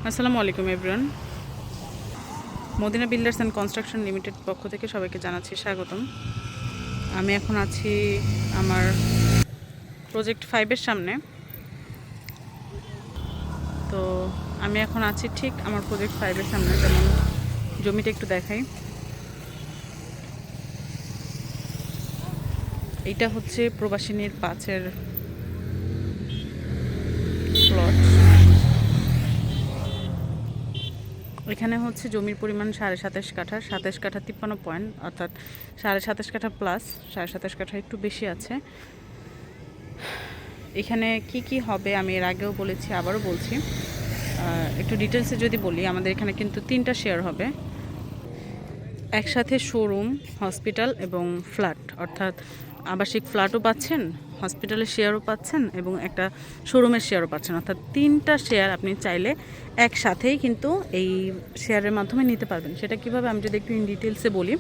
আসসালামু আলাইকুম everyone. Madina builders and construction limited পক্ষ থেকে সবাইকে জানাচ্ছি স্বাগতম। আমি এখন আছি আমার প্রজেক্ট 5-এর সামনে। তো আমি এখন আছি ঠিক আমার প্রজেক্ট 5-এর সামনে। যেমন জমিটা একটু দেখাই। এইটা হচ্ছে প্রবাসিনীর 5-এর প্লট। এখানে হচ্ছে জমির পরিমাণ 27.5 কাঠা, 27 কাঠা 53 পয়েন্ট, অর্থাৎ 27.5 কাঠা প্লাস 27.5 কাঠা একটু বেশি আছে। এখানে কি কি হবে আমি এর আগেও বলেছি, আবারও বলছি। একটু ডিটেলসে যদি বলি, আমাদের এখানে কিন্তু 3টা শেয়ার হবে একসাথে, শোরুম, হসপিটাল এবং ফ্ল্যাট। অর্থাৎ আবাসিক ফ্ল্যাটও পাচ্ছেন, হসপিটালের শেয়ারও পাচ্ছেন এবং একটা শোরুমের শেয়ারও পাচ্ছেন। অর্থাৎ 3টা শেয়ার আপনি চাইলে একসাথেই কিন্তু এই শেয়ারের মাধ্যমে নিতে পারবেন। সেটা কিভাবে আমি যদি একটু ইন ডিটেলসে বলি,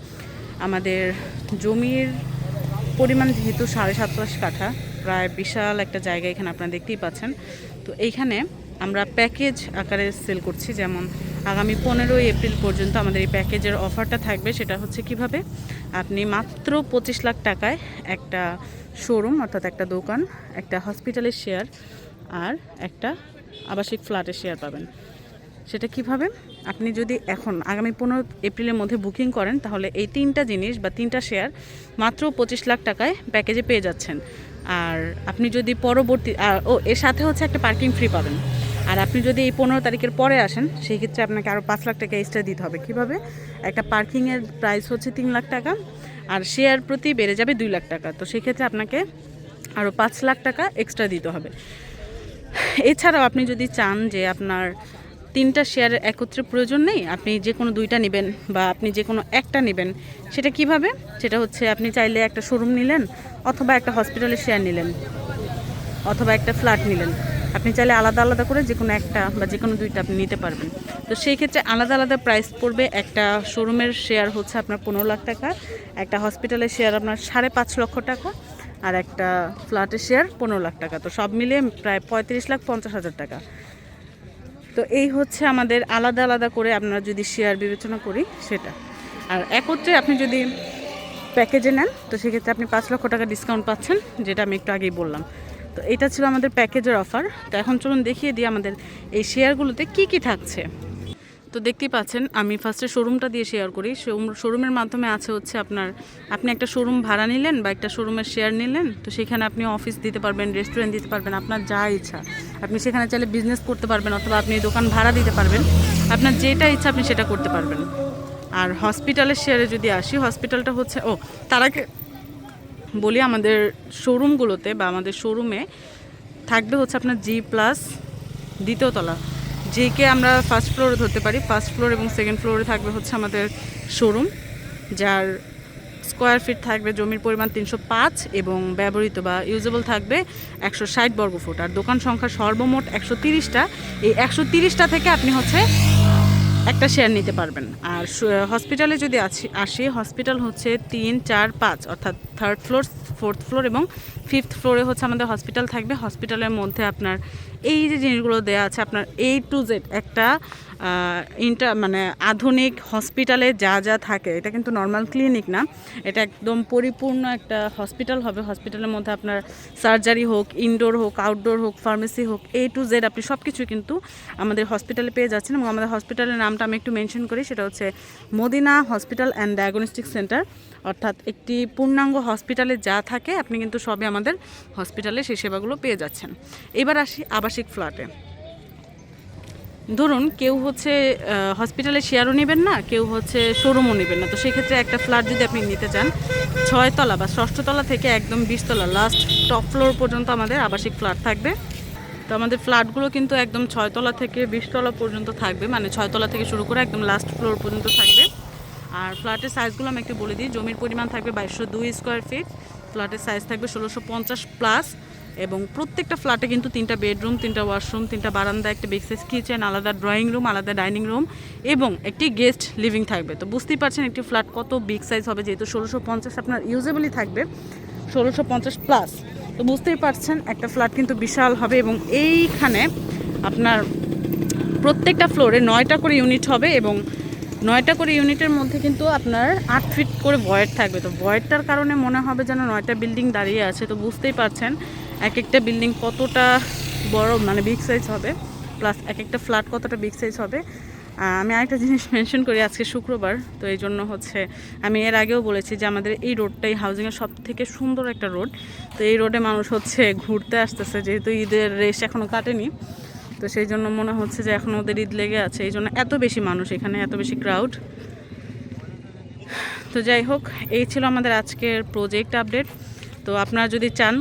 আমাদের জমির পরিমাণ যেহেতু 27.5 কাঠা, প্রায় বিশাল একটা জায়গা এখানে আপনারা দেখতেই পাচ্ছেন। তো এইখানে আমরা প্যাকেজ আকারে সেল করছি। যেমন আগামী 15ই এপ্রিল পর্যন্ত আমাদের এই প্যাকেজের অফারটা থাকবে। সেটা হচ্ছে কিভাবে আপনি মাত্র 25 লাখ টাকায় একটা শোরুম, অর্থাৎ একটা দোকান, একটা হসপিটালের শেয়ার আর একটা আবাসিক ফ্ল্যাটের শেয়ার পাবেন। সেটা কিভাবে, আপনি যদি এখন আগামী 15 এপ্রিলের মধ্যে বুকিং করেন, তাহলে এই 3টা জিনিস বা 3টা শেয়ার মাত্র 25 লাখ টাকায় প্যাকেজে পেয়ে যাচ্ছেন। আর আপনি যদি পরবর্তী এর সাথে হচ্ছে একটা পার্কিং ফ্রি পাবেন। আর আপনি যদি এই 15 তারিখের পরে আসেন, সেই ক্ষেত্রে আপনাকে আরও 5 লাখ টাকা এক্সট্রা দিতে হবে। কিভাবে, একটা পার্কিংয়ের প্রাইস হচ্ছে 3 লাখ টাকা, আর শেয়ার প্রতি বেড়ে যাবে 2 লাখ টাকা। তো সেই ক্ষেত্রে আপনাকে আরও 5 লাখ টাকা এক্সট্রা দিতে হবে। এছাড়াও আপনি যদি চান যে আপনার 3টা শেয়ারের একত্রে প্রয়োজন নেই, আপনি যে কোনো 2টা নেবেন বা আপনি যে কোনো একটা নেবেন, সেটা কিভাবে, সেটা হচ্ছে আপনি চাইলে একটা শোরুম নিলেন, অথবা একটা হসপিটালের শেয়ার নিলেন, অথবা একটা ফ্ল্যাট নিলেন। আপনি চাইলে আলাদা আলাদা করে যে কোনো একটা বা যে কোনো 2টা আপনি নিতে পারবেন। তো সেই ক্ষেত্রে আলাদা আলাদা প্রাইস পড়বে। একটা শোরুমের শেয়ার হচ্ছে আপনার 15 লাখ টাকা, একটা হসপিটালের শেয়ার আপনার 5.5 লক্ষ টাকা, আর একটা ফ্ল্যাটের শেয়ার 15 লাখ টাকা। তো সব মিলিয়ে প্রায় 35,50,000 টাকা। তো এই হচ্ছে আমাদের আলাদা আলাদা করে আমরা যদি শেয়ার বিবেচনা করি সেটা। আর একত্রে আপনি যদি প্যাকেজে নেন, তো সেক্ষেত্রে আপনি 5 লক্ষ টাকা ডিসকাউন্ট পাচ্ছেন, যেটা আমি একটু আগেই বললাম। তো এটা ছিল আমাদের প্যাকেজের অফার। তো এখন চলুন দেখিয়ে দিই আমাদের এই শেয়ারগুলোতে কি কি থাকছে। তো দেখতেই পাচ্ছেন, আমি ফার্স্টে শোরুমটা দিয়ে শেয়ার করি। শোরুমের মাধ্যমে আছে হচ্ছে আপনি একটা শোরুম ভাড়া নিলেন বা একটা শোরুমের শেয়ার নিলেন। তো সেখানে আপনি অফিস দিতে পারবেন, রেস্টুরেন্ট দিতে পারবেন, আপনার যা ইচ্ছা। আপনি সেখানে চাইলে বিজনেস করতে পারবেন, অথবা আপনি দোকান ভাড়া দিতে পারবেন। আপনার যেটা ইচ্ছা আপনি সেটা করতে পারবেন। আর হসপিটালের শেয়ারে যদি আসি, হসপিটালটা হচ্ছে তার আগে বলি, আমাদের শোরুমগুলোতে বা আমাদের শোরুমে থাকবে হচ্ছে আপনার G+ দ্বিতীয় তলা, যেকে আমরা ফার্স্ট ফ্লোরে ধরতে পারি। ফার্স্ট ফ্লোর এবং সেকেন্ড ফ্লোরে থাকবে হচ্ছে আমাদের শোরুম, যার স্কোয়ার ফিট থাকবে জমির পরিমাণ 305 এবং ব্যবহৃত বা ইউজেবল থাকবে 160 বর্গফুট। আর দোকান সংখ্যা সর্বমোট 130টা। এই 130টা থেকে আপনি হচ্ছে একটা শেয়ার নিতে পারবেন। আর হসপিটালে যদি আসি, হসপিটাল হচ্ছে 3, 4, 5, অর্থাৎ 3rd ফ্লোর, 4th ফ্লোর এবং 5th ফ্লোরে হচ্ছে আমাদের হসপিটাল থাকবে। হসপিটালের মধ্যে আপনার এই যে জিনিসগুলো দেওয়া আছে, আপনার A to Z একটা মানে আধুনিক হসপিটালে যা যা থাকে, এটা কিন্তু নর্মাল ক্লিনিক না, এটা একদম পরিপূর্ণ একটা হসপিটাল হবে। হসপিটালের মধ্যে আপনার সার্জারি হোক, ইনডোর হোক, আউটডোর হোক, ফার্মেসি হোক, A to Z আপনি সব কিছু কিন্তু আমাদের হসপিটালে পেয়ে যাচ্ছেন। এবং আমাদের হসপিটালের নামটা আমি একটু মেনশন করি, সেটা হচ্ছে Madina hospital and diagnostic centre. অর্থাৎ একটি পূর্ণাঙ্গ হসপিটালে যা থাকে আপনি কিন্তু সবই আমাদের হসপিটালে সেই সেবাগুলো পেয়ে যাচ্ছেন। এবার আসি আবাসিক ফ্ল্যাটে। ধরুন কেউ হচ্ছে হসপিটালে শেয়ারও নেবেন না, কেউ হচ্ছে শোরুমও নেবেন না। তো সেক্ষেত্রে একটা ফ্ল্যাট যদি আপনি নিতে চান, 6 তলা বা 6ষ্ঠ তলা থেকে একদম 20 তলা লাস্ট টপ ফ্লোর পর্যন্ত আমাদের আবাসিক ফ্ল্যাট থাকবে। তো আমাদের ফ্ল্যাটগুলো কিন্তু একদম 6 তলা থেকে 20 তলা পর্যন্ত থাকবে, মানে 6 তলা থেকে শুরু করে একদম লাস্ট ফ্লোর পর্যন্ত থাকবে। আর ফ্ল্যাটের সাইজগুলো আমি একটু বলে দিই। জমির পরিমাণ থাকবে 2202 স্কোয়ার ফিট, ফ্ল্যাটের সাইজ থাকবে 1650 প্লাস, এবং প্রত্যেকটা ফ্ল্যাটে কিন্তু 3টা বেডরুম, 3টা ওয়াশরুম, 3টা বারান্দা, একটা বিগ সাইজ কিচেন, আলাদা ড্রয়িং রুম, আলাদা ডাইনিং রুম এবং একটি গেস্ট লিভিং থাকবে। তো বুঝতেই পারছেন একটি ফ্ল্যাট কত বিগ সাইজ হবে, যেহেতু 1650 আপনার ইউজেবলই থাকবে 1650 প্লাস। তো বুঝতেই পারছেন একটা ফ্ল্যাট কিন্তু বিশাল হবে। এবং এইখানে আপনার প্রত্যেকটা ফ্লোরে 9টা করে ইউনিট হবে এবং 9টা করে ইউনিটের মধ্যে কিন্তু আপনার 8 ফিট করে ভয়েড থাকবে। তো ভয়েডটার কারণে মনে হবে যেন 9টা বিল্ডিং দাঁড়িয়ে আছে। তো বুঝতেই পারছেন এক একটা বিল্ডিং কতটা বড়, মানে বিগ সাইজ হবে, প্লাস এক একটা ফ্ল্যাট কতটা বিগ সাইজ হবে। আমি আরেকটা জিনিস মেনশন করি, আজকে শুক্রবার, তো এই জন্য হচ্ছে আমি এর আগেও বলেছি যে আমাদের এই রোডটাই হাউজিংয়ের সব থেকে সুন্দর একটা রোড। তো এই রোডে মানুষ হচ্ছে ঘুরতে আসতেছে, যেহেতু ঈদের রেশ এখনও কাটেনি, তো সেই জন্য মনে হচ্ছে যে এখন ওদের ঈদ লেগে আছে, এই জন্য এত বেশি মানুষ এখানে, এত বেশি ক্রাউড। তো যাই হোক, এই ছিল আমাদের আজকের প্রজেক্ট আপডেট। তো আপনারা যদি চান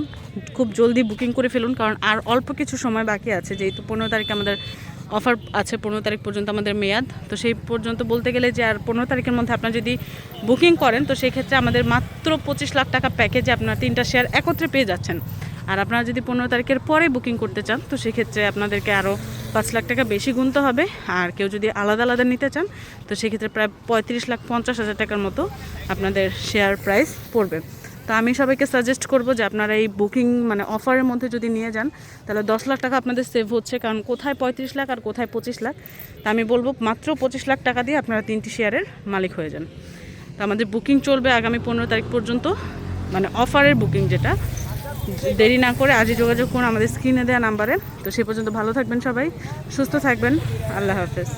খুব জলদি বুকিং করে ফেলুন, কারণ আর অল্প কিছু সময় বাকি আছে, যেহেতু 15 তারিখে আমাদের অফার আছে, 15 তারিখ পর্যন্ত আমাদের মেয়াদ। তো সেই পর্যন্ত বলতে গেলে যে আর 15 তারিখের মধ্যে আপনারা যদি বুকিং করেন, তো সেই ক্ষেত্রে আমাদের মাত্র 25 লাখ টাকা প্যাকেজে আপনারা 3টা শেয়ার একত্রে পেয়ে যাচ্ছেন। আর আপনারা যদি 15 তারিখের পরে বুকিং করতে চান, তো সেক্ষেত্রে আপনাদেরকে আরও 5 লাখ টাকা বেশি গুনতে হবে। আর কেউ যদি আলাদা আলাদা নিতে চান, তো সেক্ষেত্রে প্রায় 35,50,000 টাকার মতো আপনাদের শেয়ার প্রাইস পড়বে। তো আমি সবাইকে সাজেস্ট করব যে আপনারা এই বুকিং মানে অফারের মধ্যে যদি নিয়ে যান, তাহলে 10 লাখ টাকা আপনাদের সেভ হচ্ছে, কারণ কোথায় 35 লাখ আর কোথায় 25 লাখ। তা আমি বলবো মাত্র 25 লাখ টাকা দিয়ে আপনারা 3টি শেয়ারের মালিক হয়ে যান। তো আমাদের বুকিং চলবে আগামী 15 তারিখ পর্যন্ত, মানে অফারের বুকিং যেটা। দেরি না করে আজই যোগাযোগ করুন আমাদের স্ক্রিনে দেওয়া নাম্বারে। তো সে পর্যন্ত ভালো থাকবেন সবাই, সুস্থ থাকবেন, আল্লাহ হাফেজ।